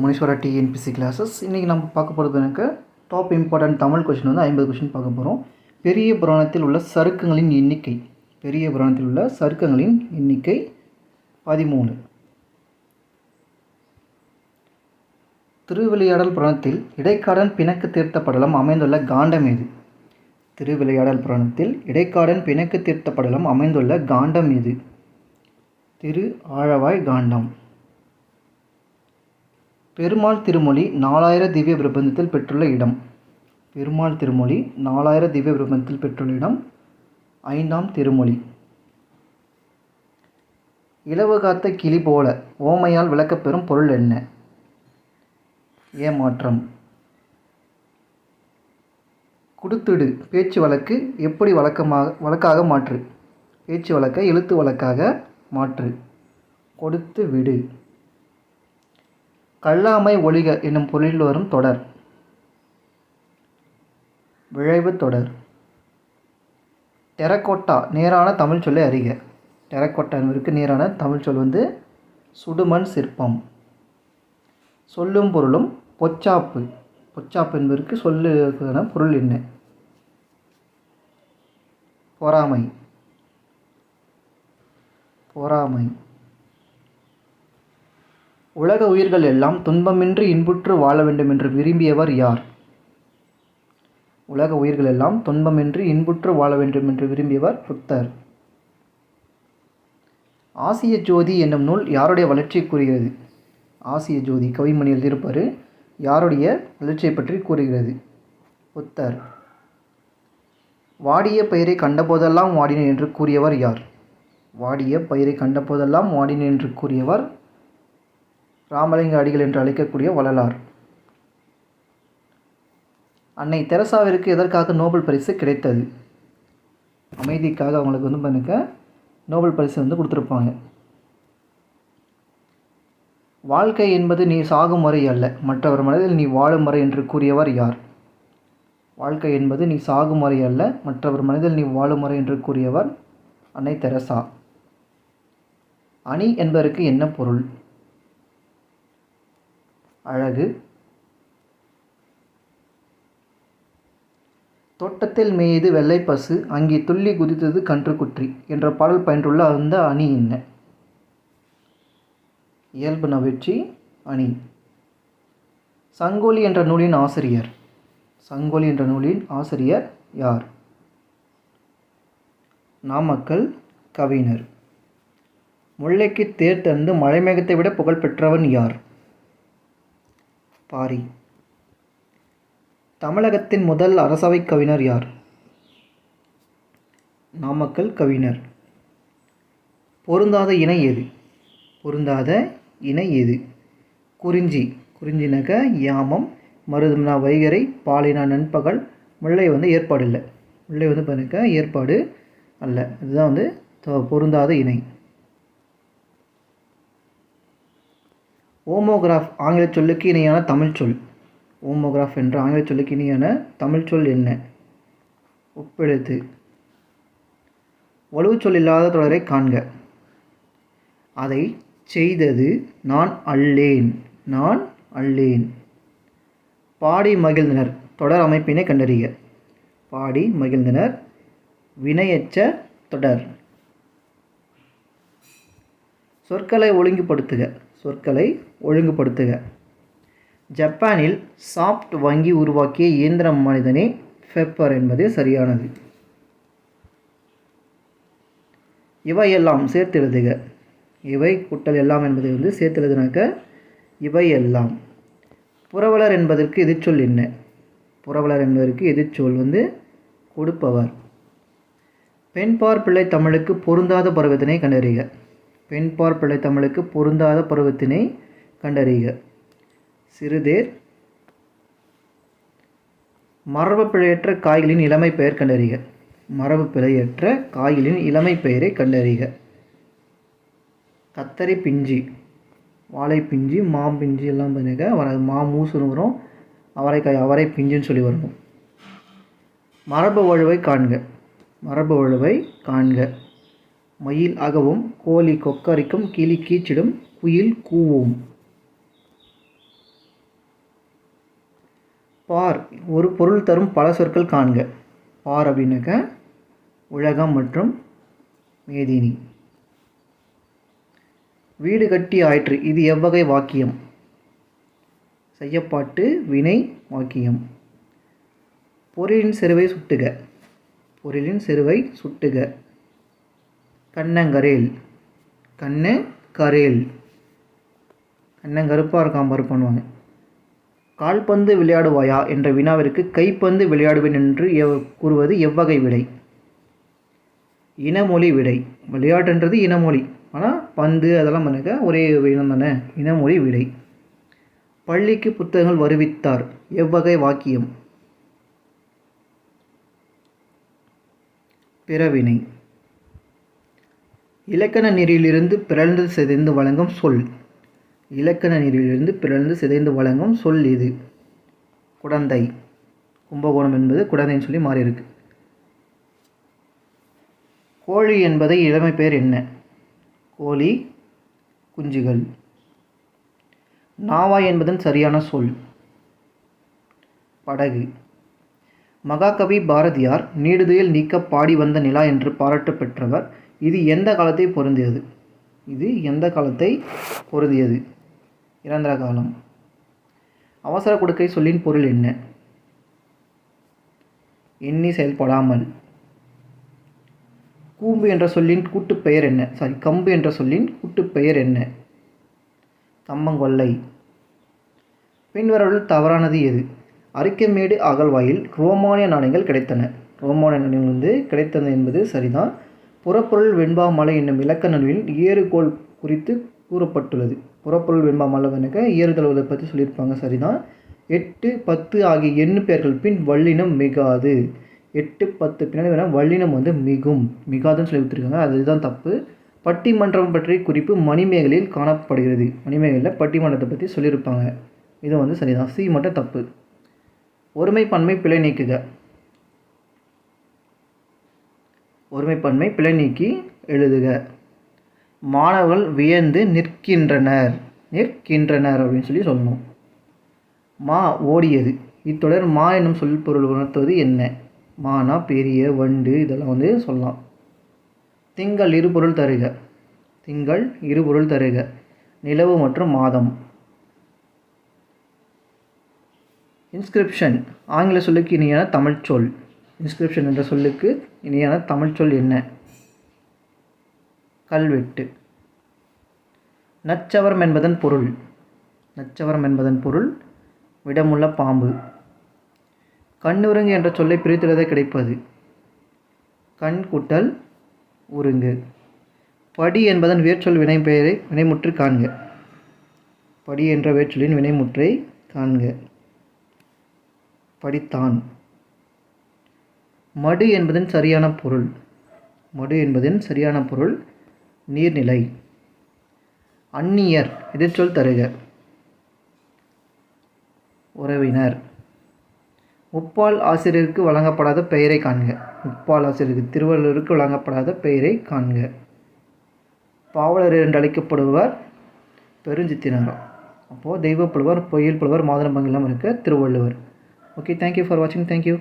Muneeswara TNPSC classes. இன்றைக்கி நம்ம பார்க்க போகிறது எனக்கு டாப் இம்பார்ட்டன்ட் தமிழ் கொஷின் வந்து 50 கொஷின் பார்க்க போகிறோம். பெரிய புராணத்தில் உள்ள சருக்கங்களின் எண்ணிக்கை. பெரிய புராணத்தில் உள்ள சருக்கங்களின் எண்ணிக்கை 13. திருவிளையாடல் புராணத்தில் இடைக்காடன் பிணக்கு தீர்த்த படலம் அமைந்துள்ள காண்டம் எது? திருவிளையாடல் புராணத்தில் இடைக்காடன் பிணக்கு தீர்த்த படலம் அமைந்துள்ள காண்டம் எது? திரு ஆழவாய் காண்டம். பெருமாள் திருமொழி 4000 திவ்ய பிரபந்தத்தில் பெற்றுள்ள இடம். பெருமாள் திருமொழி 4000 திவ்ய பிரபந்தத்தில் பெற்றுள்ள இடம் 5ஆம் திருமொழி. இலவு காத்த கிளி போல ஓமையால் விளக்கப்பெறும் பொருள் என்ன? ஏமாற்றம். குடுத்திடு பேச்சு வழக்கு எப்படி வழக்காக மாற்று? பேச்சு வழக்கை எழுத்து வழக்காக மாற்று. கொடுத்து விடு. கல்லாமை ஒழிக என்னும் பொருளில் வரும் தொடர். விழைவு தொடர். டெரக்கோட்டா நேரான தமிழ் சொல்லை அறிக. டெரக்கோட்டா என்பதற்கு நேரான தமிழ் சொல் வந்து சுடுமண் சிற்பம். சொல்லும் பொருளும் பொச்சாப்பு. பொச்சாப்பு என்பதற்கு சொல்லுக்கான பொருள் என்ன? பொறாமை. பொறாமை. உலக உயிர்கள் எல்லாம் துன்பமின்றி இன்புற்று வாழ வேண்டும் என்று விரும்பியவர் யார்? உலக உயிர்கள் எல்லாம் துன்பமின்றி இன்புற்று வாழ வேண்டும் என்று விரும்பியவர் புத்தர். ஆசிய ஜோதி என்னும் நூல் யாருடைய வளர்ச்சியை கூறுகிறது? ஆசிய ஜோதி கவிமணி எழுதியிருப்பார். யாருடைய வளர்ச்சியை பற்றி கூறுகிறது? புத்தர். வாடிய பயிரை கண்டபோதெல்லாம் வாடினேன் என்று கூறியவர் யார்? வாடிய பயிரை கண்டபோதெல்லாம் வாடினேன் என்று கூறியவர் ராமலிங்க அடிகள் என்று அழைக்கக்கூடிய வள்ளலார். அன்னை தெரசாவிற்கு எதற்காக நோபல் பரிசு கிடைத்தது? அமைதிக்காக அவங்களுக்கு வந்து எனக்கு நோபல் பரிசு வந்து கொடுத்துருப்பாங்க. வாழ்க்கை என்பது நீ சாகும் முறை அல்ல, மற்றவர் மனதில் நீ வாழும் முறை என்று கூறியவர் யார்? வாழ்க்கை என்பது நீ சாகும் முறை அல்ல, மற்றவர் மனதில் நீ வாழும் முறை என்று கூறியவர் அன்னை தெரசா. அணி என்பதற்கு என்ன பொருள்? அழகு. தோட்டத்தில் மேய்து வெள்ளை பசு அங்கே துள்ளி குதித்தது கன்றுக்குற்றி என்ற பாடல் பயின்றுள்ள அந்த அணி என்ன? இயல்பு நவிழ்ச்சி அணி. சங்கொலி என்ற நூலின் ஆசிரியர். சங்கொலி என்ற நூலின் ஆசிரியர் யார்? நாமக்கல் கவிஞர். முல்லைக்கு தேர் தந்து மழைமேகத்தை விட புகழ் பெற்றவன் யார்? பாரி. தமிழகத்தின் முதல் அரசவை கவிஞர் யார்? நாமக்கல் கவிஞர். பொருந்தாத இணை எது? பொருந்தாத இணை எது? குறிஞ்சி. குறிஞ்சினக யாமம், மருதம்னா வைகரை, பாலினா நண்பகல், முல்லை வந்து ஏற்பாடு இல்லை. முல்லை வந்து பாருங்க ஏற்பாடு அல்ல. இதுதான் வந்து பொருந்தாத இணை. ஓமோகிராஃப் ஆங்கில சொல்லுக்கு இணையான தமிழ் சொல். ஓமோகிராஃப் என்ற ஆங்கில சொல்லுக்கு இணையான தமிழ் சொல் என்ன? ஒப்பெழுத்து. வலுவு சொல் இல்லாத தொடரை காண்க. அதை செய்தது நான் அல்லேன். நான் அல்லேன். பாடி மகிழ்ந்தனர் தொடர் அமைப்பினை கண்டறிக. பாடி மகிழ்ந்தனர் வினையெச்ச தொடர். சொற்களை ஒழுங்குபடுத்துக. சொற்களை ஒழுங்குபடுத்துக. ஜப்பானில் சாப்ட் வங்கி உருவாக்கிய இயந்திர மனிதனே ஃபெப்பர் என்பது சரியானது. இவையெல்லாம் சேர்த்து எழுதுக. இவை கூட்டல் எல்லாம் என்பதை வந்து சேர்த்து எழுதுனாக்க இவையெல்லாம். புரவலர் என்பதற்கு எதிர்ச்சொல் என்ன? புரவலர் என்பதற்கு எதிர்ச்சொல் வந்து கொடுப்பவர். பெண்பார் பிள்ளை தமிழுக்கு பொருந்தாத பருவத்தினை கண்டறிக. பெண்பார் பிள்ளை தமிழுக்கு பொருந்தாத பருவத்தினை கண்டறிக. சிறுதேர். மரபு பிழையற்ற காய்களின் இளமை பெயர் கண்டறிக. மரபு பிழையற்ற காய்களின் இளமை பெயரை கண்டறிக. கத்தரி பிஞ்சி, வாழை பிஞ்சி, மாம்பிஞ்சி எல்லாம் பண்ணுங்க வராது. மாமூசுன்னு வரும். அவரைக்காய் அவரை பிஞ்சுன்னு சொல்லி வரணும். மரபு வழுவை காண்க. மரபு வழுவை காண்க. மயில் அகவும், கோழி கொக்கரிக்கும், கிளி கீச்சிடும், குயில் கூவும். பார் ஒரு பொருள் தரும் பல சொற்கள் காண்க. பார் அப்படின்னாக்க உலகம் மற்றும் மேதினி. வீடு கட்டி ஆயிற்று. இது எவ்வகை வாக்கியம்? செய்யப்பாட்டு வினை வாக்கியம். பொருளின் செருவை சுட்டுக. பொருளின் செருவை சுட்டுக. கண்ணங்கரேல். கண்ணு கரேல். கண்ணங்கருப்பாக இருக்கான் பாரு பண்ணுவாங்க. கால்பந்து விளையாடுவாயா என்ற வினாவிற்கு கைப்பந்து விளையாடுவேன் என்று கூறுவது எவ்வகை விடை? இனமொழி விடை. விளையாட்டுன்றது இனமொழி, ஆனால் பந்து அதெல்லாம் பண்ணுங்க ஒரே இனம் தானே, இனமொழி விடை. பள்ளிக்கு புத்தகங்கள் வருவித்தார் எவ்வகை வாக்கியம்? பிறவினை. இலக்கண நெறியிலிருந்து பிறழ்ந்து சிதைந்து வழங்கும் சொல். இலக்கண நெறியிலிருந்து பிறழ்ந்து சிதைந்து வழங்கும் சொல் இது. குடந்தை. கும்பகோணம் என்பது குடந்தைன்னு சொல்லி மாறி இருக்கு. கோழி என்பதை இளமை பெயர் என்ன? கோழி குஞ்சுகள். நாவாய் என்பதன் சரியான சொல் படகு. மகாகவி பாரதியார் நீடுதுயில் நீக்க பாடி வந்த நிலா என்று பாராட்டு பெற்றவர். இது எந்த காலத்தை பொருந்தியது? இது எந்த காலத்தை பொருந்தியது? இறந்த காலம். அவசர கொடுக்கை சொல்லின் பொருள் என்ன? எண்ணி செயல்படாமல். கூம்பு என்ற சொல்லின் கூட்டுப்பெயர் என்ன? கம்பு என்ற சொல்லின் கூட்டுப்பெயர் என்ன? கம்பங்கொல்லை. பின்வரவில் தவறானது எது? அரிக்கமேடு அகழ்வாயில் ரோமானிய நாணயங்கள் கிடைத்தன. ரோமானிய நாணயங்கள் கிடைத்தன என்பது சரிதான். புறப்பொருள் வெண்பா மலை என்னும் இலக்கண நூலில் ஏறுகோள் குறித்து கூறப்பட்டுள்ளது. புறப்பொருள் வெண்பா மலை ஏறுதழுவதை பற்றி சொல்லியிருப்பாங்க, சரிதான். 8, 10 ஆகிய எண்ணு பெயர்கள் பின் வல்லினம் மிகாது. 8, 10 பின்னாடி வல்லினம் மிகும், மிகாதுன்னு சொல்லி கொடுத்துருக்காங்க, அதுதான் தப்பு. பட்டிமன்றம் பற்றிய குறிப்பு மணிமேகலையில் காணப்படுகிறது. மணிமேகலையில் பட்டிமன்றத்தை பற்றி சொல்லியிருப்பாங்க, இது சரிதான். சி மட்டும் தப்பு. ஒருமைப்பன்மை பிழை நீக்குக. ஒருமைப்பன்மை பிழை நீக்கி எழுதுக. மாணவர்கள் வியந்து நிற்கின்றனர். நிற்கின்றனர் அப்படின்னு சொல்லி சொல்லணும். மா ஓடியது. இத்தொடர் மா என்னும் சொல் பொருள் உணர்த்துவது என்ன? மானா பெரிய, வண்டு இதெல்லாம் சொல்லலாம். திங்கள் இருபொருள் தருக. திங்கள் இருபொருள் தருக. நிலவு மற்றும் மாதம். இன்ஸ்கிரிப்ஷன் ஆங்கில சொல்லுக்கு இனியான தமிழ் சொல். இன்ஸ்கிரிப்ஷன் என்ற சொல்லுக்கு இனியான தமிழ் சொல் என்ன? கல்வெட்டு. நச்சவரம் என்பதன் பொருள். நச்சவரம் என்பதன் பொருள் விடமுள்ள பாம்பு. கண்ணுருங்கு என்ற சொல்லை பிரித்துள்ளதை கிடைப்பது. கண் கூட்டல் உருங்கு. படி என்பதன் வேர்ச்சொல் வினைப்பெயரை வினைமுற்று காண்க. படி என்ற வேர்ச்சொல்லின் வினைமுற்றை காண்க. படித்தான். மடு என்பதன் சரியான பொருள். மடு என்பதன் சரியான பொருள் நீர்நிலை. அந்நியர் எதிர்ச்சொல் தருக. உறவினர். முப்பால் ஆசிரியருக்கு வழங்கப்படாத பெயரை காண்க. முப்பால் ஆசிரியருக்கு திருவள்ளுவருக்கு வழங்கப்படாத பெயரை காண்க. பாவலர் என்று அழைக்கப்படுவர் பெருஞ்சித்தினார். அப்போது தெய்வப்புலவர், பொய்யில் புலவர், மாதன பங்கிலம் இருக்க திருவள்ளுவர். ஓகே, தேங்க்யூ ஃபார் வாட்சிங். தேங்க்யூ.